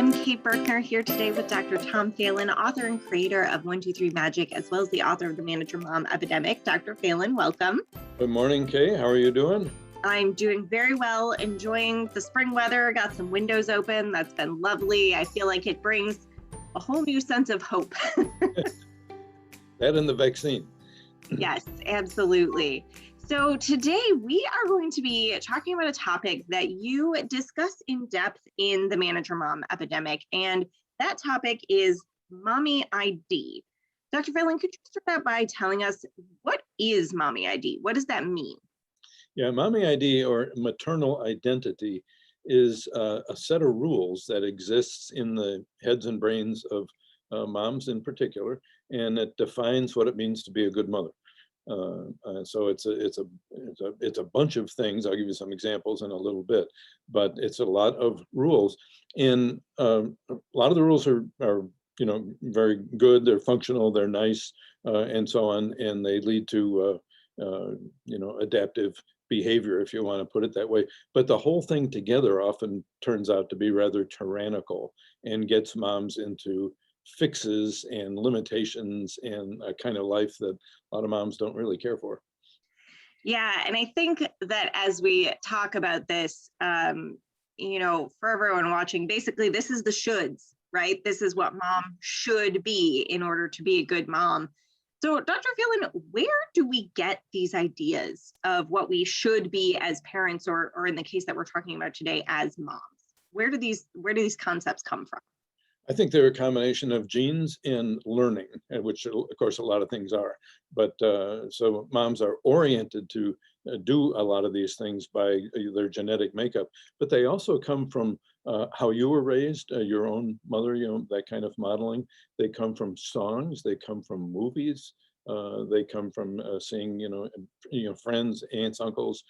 everyone. Kate Berkner here today with Dr. Tom Phelan, author and creator of 123 Magic, as well as the author of The Manager Mom Epidemic. Dr. Phelan, welcome. Good morning, Kay. How are you doing? I'm doing very well, enjoying the spring weather. Got some windows open. That's been lovely. I feel like it brings a whole new sense of hope. That and the vaccine. Yes, absolutely. So today we are going to be talking about a topic that you discuss in depth in The Manager Mom Epidemic, and that topic is Mommy ID. Dr. Phelan, could you start out by telling us, what is Mommy ID? What does that mean? Yeah, Mommy ID, or maternal identity, is a set of rules that exists in the heads and brains of moms in particular, and it defines what it means to be a good mother. So it's a bunch of things. I'll give you some examples in a little bit, but it's a lot of rules, and a lot of the rules are very good. They're functional, they're nice, and so on, and they lead to adaptive behavior, if you want to put it that way. But the whole thing together often turns out to be rather tyrannical and gets moms into fixes and limitations and a kind of life that a lot of moms don't really care for. Yeah, and I think that as we talk about this, for everyone watching, basically this is the shoulds, right? This is what mom should be in order to be a good mom. So Dr. Phelan, where do we get these ideas of what we should be as parents, or in the case that we're talking about today, as moms? Where do these concepts come from? I think they're a combination of genes and learning, which of course a lot of things are. But so moms are oriented to do a lot of these things by their genetic makeup, but they also come from how you were raised, your own mother, that kind of modeling. They come from songs, they come from movies, they come from seeing, friends, aunts, uncles,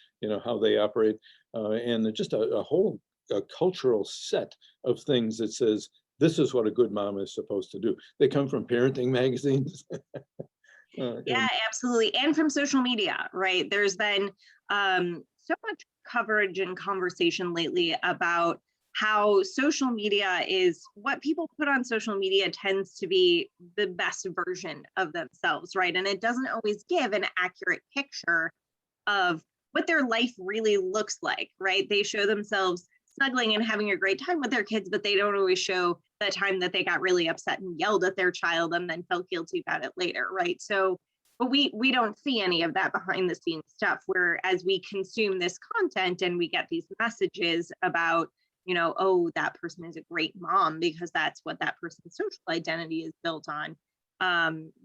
how they operate, and just a whole cultural set of things that says, this is what a good mom is supposed to do. They come from parenting magazines. Yeah, absolutely. And from social media, right? There's been so much coverage and conversation lately about how social media is, what people put on social media tends to be the best version of themselves, right? And it doesn't always give an accurate picture of what their life really looks like, right? They show themselves snuggling and having a great time with their kids, but they don't always show the time that they got really upset and yelled at their child and then felt guilty about it later, right? So, but we don't see any of that behind the scenes stuff, where as we consume this content and we get these messages about, oh, that person is a great mom because that's what that person's social identity is built on,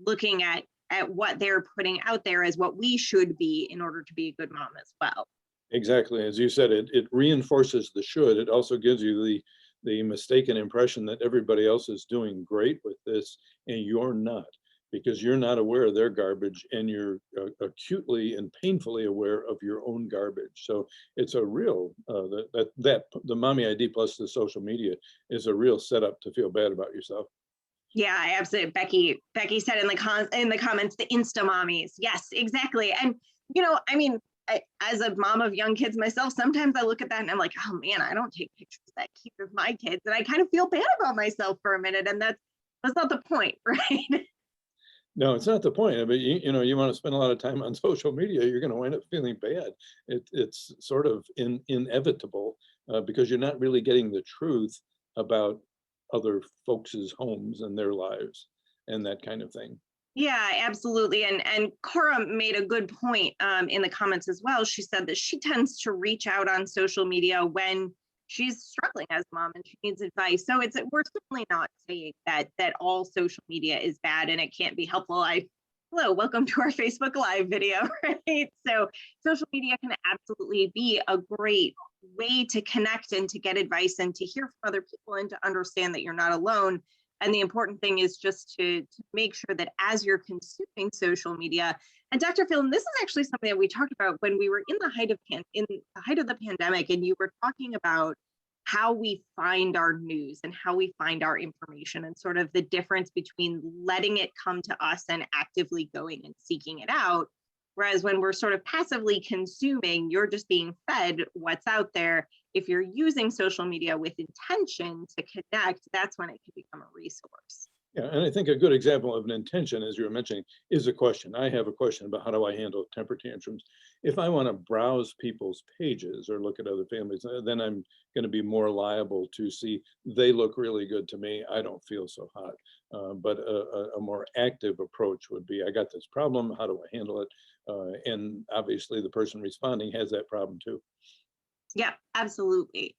looking at what they're putting out there as what we should be in order to be a good mom as well. Exactly. As you said, it reinforces the should. It also gives you the mistaken impression that everybody else is doing great with this and you're not, because you're not aware of their garbage and you're acutely and painfully aware of your own garbage. So it's a real, the Mommy ID plus the social media is a real setup to feel bad about yourself. Yeah, absolutely. Becky said in the comments, the Insta mommies. Yes, exactly. And, as a mom of young kids myself, sometimes I look at that and I'm like, oh man, I don't take pictures that cute of my kids. And I kind of feel bad about myself for a minute. And that's not the point, right? No, it's not the point. But you want to spend a lot of time on social media, you're going to wind up feeling bad. It's sort of inevitable because you're not really getting the truth about other folks' homes and their lives and that kind of thing. Yeah, absolutely. And Cora made a good point in the comments as well. She said that she tends to reach out on social media when she's struggling as a mom and she needs advice. So we're certainly not saying that all social media is bad and it can't be helpful. Hello, welcome to our Facebook Live video, right? So social media can absolutely be a great way to connect and to get advice and to hear from other people and to understand that you're not alone. And the important thing is just to make sure that as you're consuming social media, and Dr. Phelan, this is actually something that we talked about when we were in the height of the pandemic, and you were talking about how we find our news and how we find our information, and sort of the difference between letting it come to us and actively going and seeking it out. Whereas when we're sort of passively consuming, you're just being fed what's out there. If you're using social media with intention to connect, that's when it can become a resource. Yeah, and I think a good example of an intention, as you were mentioning, is a question. I have a question about how do I handle temper tantrums. If I want to browse people's pages or look at other families, then I'm going to be more liable to see they look really good to me. I don't feel so hot. But a more active approach would be, I got this problem. How do I handle it? And obviously, the person responding has that problem too. Yeah, absolutely.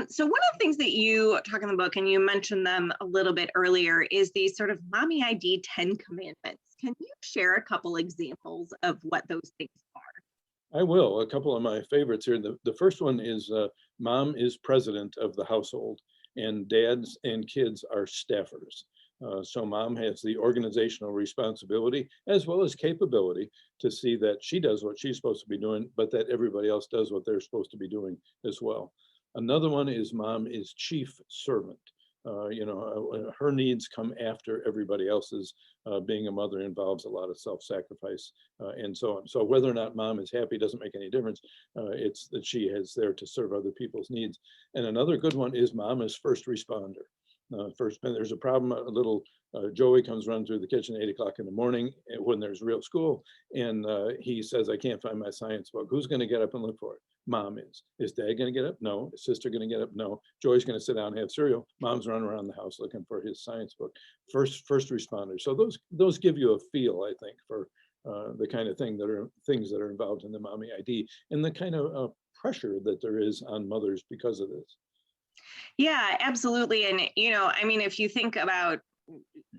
So one of the things that you talk in the book, and you mentioned them a little bit earlier, is the sort of Mommy ID 10 commandments. Can you share a couple examples of what those things are? I will. A couple of my favorites here. The first one is mom is president of the household, and dads and kids are staffers. So mom has the organizational responsibility as well as capability to see that she does what she's supposed to be doing, but that everybody else does what they're supposed to be doing as well. Another one is mom is chief servant. Her needs come after everybody else's. Being a mother involves a lot of self-sacrifice and so on. So whether or not mom is happy doesn't make any difference. It's that she is there to serve other people's needs. And another good one is mom is first responder. First, there's a problem, a little Joey comes running through the kitchen at 8 o'clock in the morning when there's real school, and he says, I can't find my science book. Who's going to get up and look for it? Mom is. Is dad going to get up? No. Is sister going to get up? No. Joey's going to sit down and have cereal. Mom's running around the house looking for his science book. First responders. So those give you a feel, I think, for the kind of things that are involved in the Mommy ID and the kind of pressure that there is on mothers because of this. Yeah, absolutely. And, I mean, if you think about,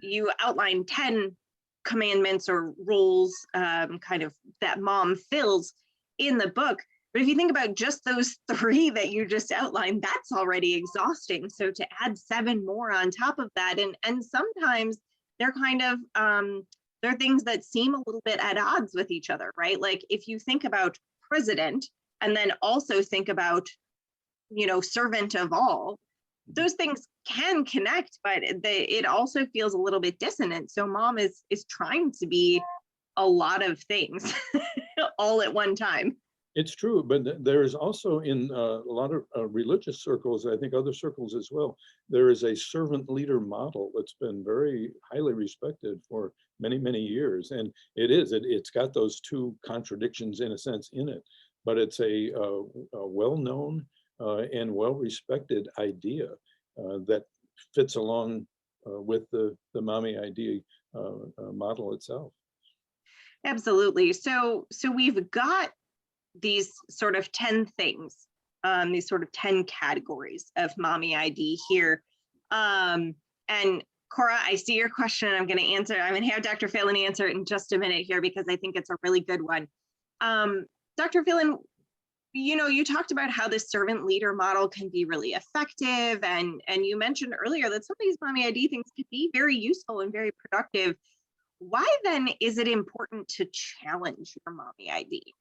you outlined 10 commandments or rules kind of that mom fills in the book. But if you think about just those 3 that you just outlined, that's already exhausting. So to add 7 more on top of that, and sometimes they're kind of, they're things that seem a little bit at odds with each other, right? Like if you think about president and then also think about, servant of all, those things can connect, but it also feels a little bit dissonant. So mom is trying to be a lot of things all at one time. It's true, but there is also in a lot of religious circles, I think other circles as well, there is a servant leader model that's been very highly respected for many, many years. And it's got those 2 contradictions in a sense in it, but it's a well-known and well-respected idea that fits along with the Mommy ID model itself. Absolutely. So we've got these sort of 10 things, these sort of 10 categories of Mommy ID here. And Cora, I see your question. I'm going to answer. I'm going to have Dr. Phelan answer it in just a minute here because I think it's a really good one. Dr. Phelan, you talked about how this servant leader model can be really effective. And you mentioned earlier that some of these Mommy ID things could be very useful and very productive. Why then is it important to challenge your Mommy ID?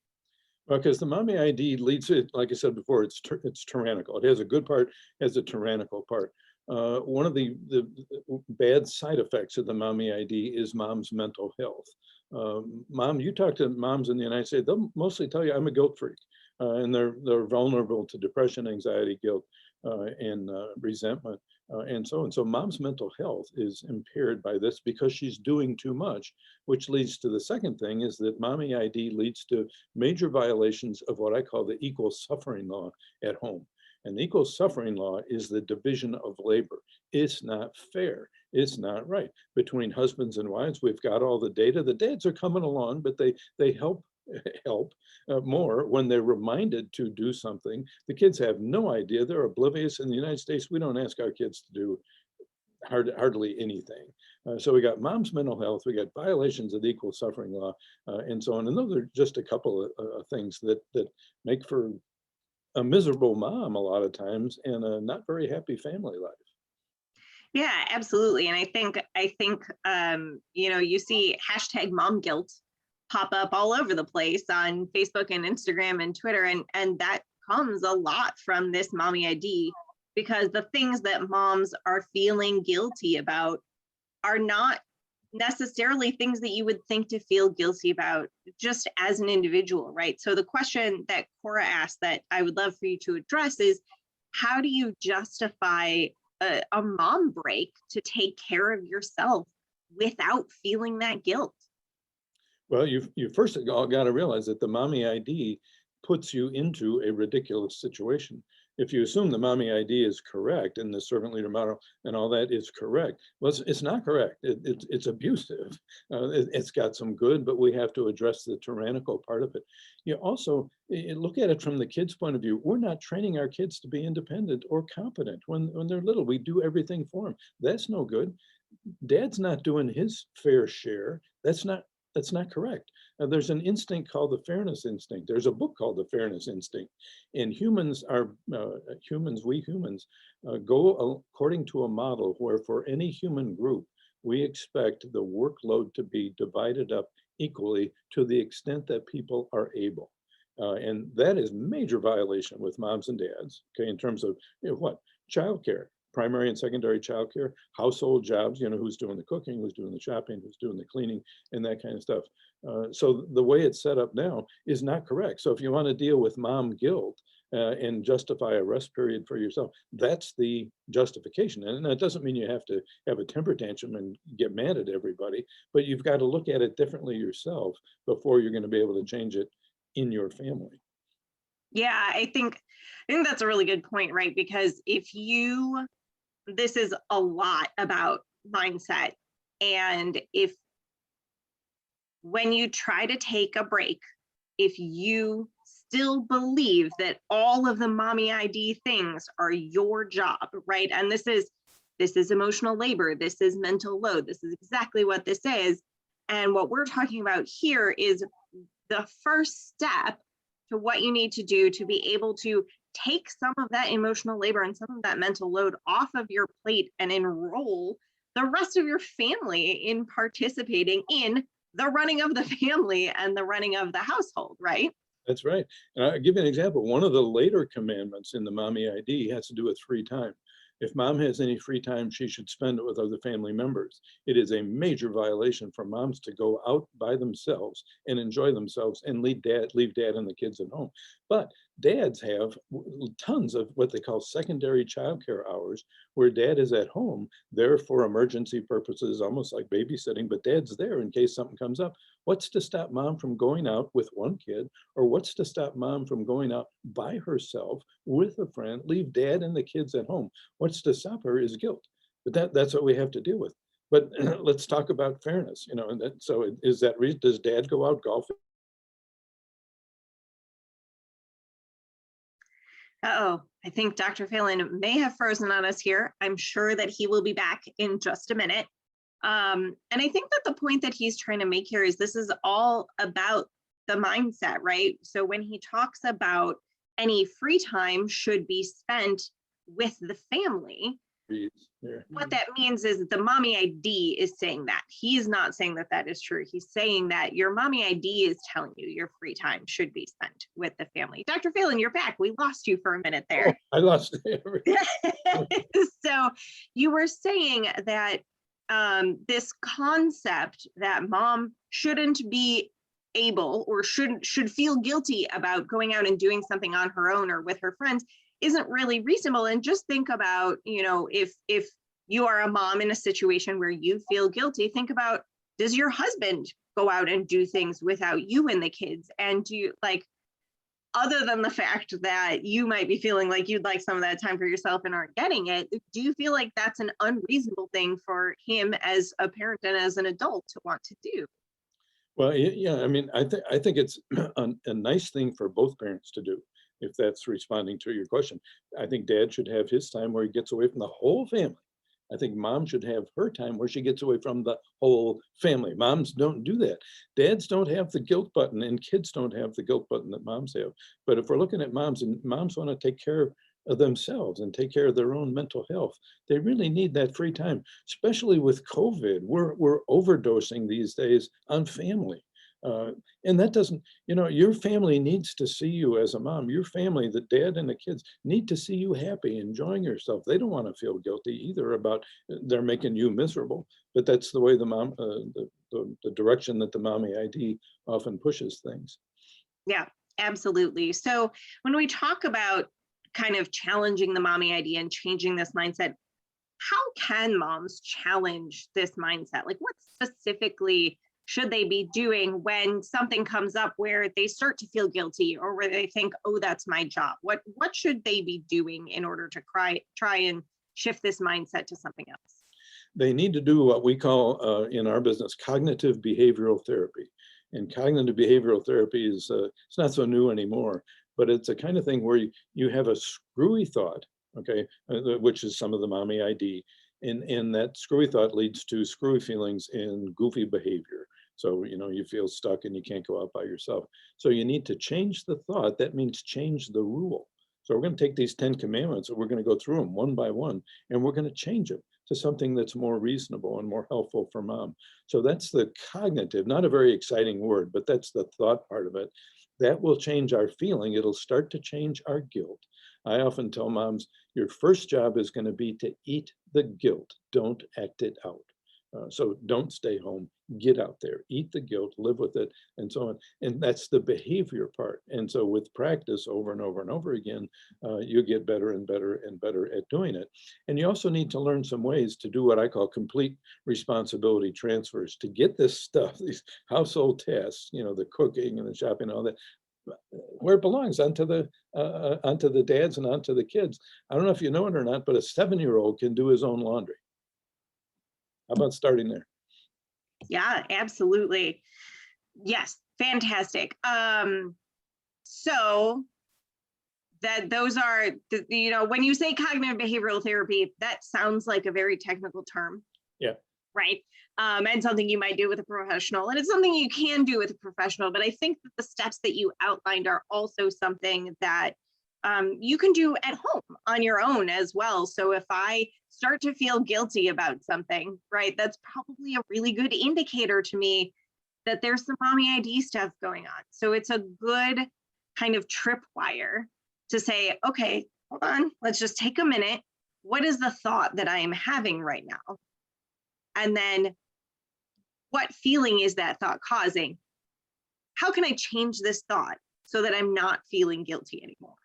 Well, because the Mommy ID leads it, like I said before, it's tyrannical. It has a good part, has a tyrannical part. One of the bad side effects of the Mommy ID is mom's mental health. You talk to moms in the United States, they'll mostly tell you I'm a guilt freak. And they're vulnerable to depression, anxiety, guilt, and resentment, and so on. So mom's mental health is impaired by this because she's doing too much, which leads to the second thing is that Mommy ID leads to major violations of what I call the equal suffering law at home. And the equal suffering law is the division of labor. It's not fair. It's not right. Between husbands and wives, we've got all the data. The dads are coming along, but they help more when they're reminded to do something. The kids have no idea. They're oblivious. In the United States, we don't ask our kids to do hardly anything. So we got mom's mental health, we got violations of the equal suffering law, and so on. And those are just a couple of things that make for a miserable mom a lot of times and a not very happy family life. Yeah, absolutely. And I think you see hashtag mom guilt pop up all over the place on Facebook and Instagram and Twitter. And that comes a lot from this Mommy ID, because the things that moms are feeling guilty about are not necessarily things that you would think to feel guilty about just as an individual, right? So the question that Cora asked that I would love for you to address is, how do you justify a mom break to take care of yourself without feeling that guilt? Well, you first all got to realize that the mommy ID puts you into a ridiculous situation. If you assume the mommy ID is correct and the servant leader model and all that is correct, well, it's not correct. It's abusive. It's got some good, but we have to address the tyrannical part of it. You also look at it from the kids' point of view. We're not training our kids to be independent or competent. When they're little, we do everything for them. That's no good. Dad's not doing his fair share. That's not correct. There's an instinct called the fairness instinct. There's a book called the fairness instinct. And humans are we humans go according to a model where for any human group, we expect the workload to be divided up equally to the extent that people are able. And that is major violation with moms and dads, okay, in terms of what? Childcare, primary and secondary childcare, household jobs, who's doing the cooking, who's doing the shopping, who's doing the cleaning, and that kind of stuff. So the way it's set up now is not correct. So if you want to deal with mom guilt and justify a rest period for yourself, that's the justification. And that doesn't mean you have to have a temper tantrum and get mad at everybody, but you've got to look at it differently yourself before you're going to be able to change it in your family. Yeah, I think that's a really good point, right? Because this is a lot about mindset. And when you try to take a break, if you still believe that all of the mommy ID things are your job, right? And this is emotional labor, this is mental load, this is exactly what this is. And what we're talking about here is the first step to what you need to do to be able to take some of that emotional labor and some of that mental load off of your plate and enroll the rest of your family in participating in the running of the family and the running of the household, right? That's right. And I'll give you an example. One of the later commandments in the mommy ID has to do with free time. If mom has any free time, she should spend it with other family members. It is a major violation for moms to go out by themselves and enjoy themselves and leave dad and the kids at home. But dads have tons of what they call secondary childcare hours where dad is at home there for emergency purposes, almost like babysitting, but dad's there in case something comes up. What's to stop mom from going out with one kid, or what's to stop mom from going out by herself with a friend, leave dad and the kids at home? What's to stop her is guilt. But that's what we have to deal with. But let's talk about fairness, and so is that reason, does dad go out golfing? Uh-oh, I think Dr. Phelan may have frozen on us here. I'm sure that he will be back in just a minute. And I think that the point that he's trying to make here is this is all about the mindset, right? So when he talks about any free time should be spent with the family, what that means is the mommy ID is saying that. He's not saying that that is true. He's saying that your mommy ID is telling you your free time should be spent with the family. Dr. Phelan, you're back. We lost you for a minute there. Oh, I lost everything. So you were saying that this concept that mom shouldn't be able or should feel guilty about going out and doing something on her own or with her friends isn't really reasonable. And just think about, if you are a mom in a situation where you feel guilty, think about, does your husband go out and do things without you and the kids? And do you, other than the fact that you might be feeling like you'd like some of that time for yourself and aren't getting it, do you feel like that's an unreasonable thing for him as a parent and as an adult to want to do? Well, yeah, I mean, I think it's a nice thing for both parents to do, if that's responding to your question. I think dad should have his time where he gets away from the whole family. I think mom should have her time where she gets away from the whole family. Moms don't do that. Dads don't have the guilt button, and kids don't have the guilt button that moms have. But if we're looking at moms, and moms want to take care of themselves and take care of their own mental health, they really need that free time, especially with COVID. We're overdosing these days on family. And that doesn't, your family needs to see you as a mom. Your family, the dad and the kids, need to see you happy, enjoying yourself. They don't want to feel guilty either about they're making you miserable. but that's the way the mom, the direction that the mommy ID often pushes things. Yeah, absolutely. So when we talk about kind of challenging the mommy idea and changing this mindset, how can moms challenge this mindset? Like, what specifically should they be doing when something comes up where they start to feel guilty or where they think, oh, that's my job? What should they be doing in order to try and shift this mindset to something else? They need to do what we call in our business cognitive behavioral therapy. And cognitive behavioral therapy is it's not so new anymore, but it's a kind of thing where you have a screwy thought, okay, which is some of the mommy ID, and that screwy thought leads to screwy feelings and goofy behavior. So you feel stuck and you can't go out by yourself. So you need to change the thought. That means change the rule. So we're going to take these 10 commandments and we're going to go through them one by one, and we're going to change them to something that's more reasonable and more helpful for mom. So that's the cognitive, not a very exciting word, but that's the thought part of it. That will change our feeling. It'll start to change our guilt. I often tell moms, your first job is going to be to eat the guilt. Don't act it out. So don't stay home, get out there, eat the guilt, live with it, and so on. And that's the behavior part. And so with practice over and over and over again, you get better and better and better at doing it. And you also need to learn some ways to do what I call complete responsibility transfers, to get this stuff, these household tasks, the cooking and the shopping and all that, where it belongs, onto the dads and onto the kids. I don't know if you know it or not, but a 7-year-old can do his own laundry. How about starting there? Yeah, absolutely. Yes, fantastic. So that those are, when you say cognitive behavioral therapy, that sounds like a very technical term. Yeah. Right. And something you might do with a professional, and it's something you can do with a professional. But I think that the steps that you outlined are also something that you can do at home on your own as well. So if I start to feel guilty about something, right, that's probably a really good indicator to me that there's some mommy ID stuff going on. So it's a good kind of tripwire to say, okay, hold on, let's just take a minute. What is the thought that I am having right now? And then what feeling is that thought causing? How can I change this thought so that I'm not feeling guilty anymore?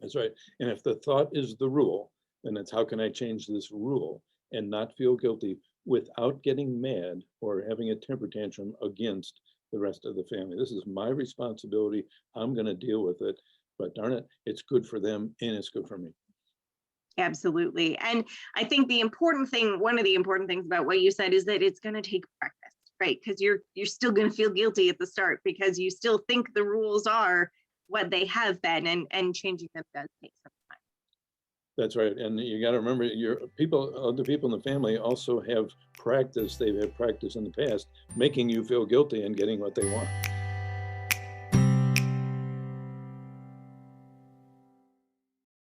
That's right. And if the thought is the rule, then it's how can I change this rule and not feel guilty without getting mad or having a temper tantrum against the rest of the family. This is my responsibility. I'm going to deal with it. But darn it, it's good for them and it's good for me. Absolutely. And I think one of the important things about what you said is that it's going to take practice, right? Because you're still going to feel guilty at the start because you still think the rules are what they have been, and changing them does take some time. That's right. And you got to remember, other people in the family also have practice. They've had practice in the past, making you feel guilty and getting what they want.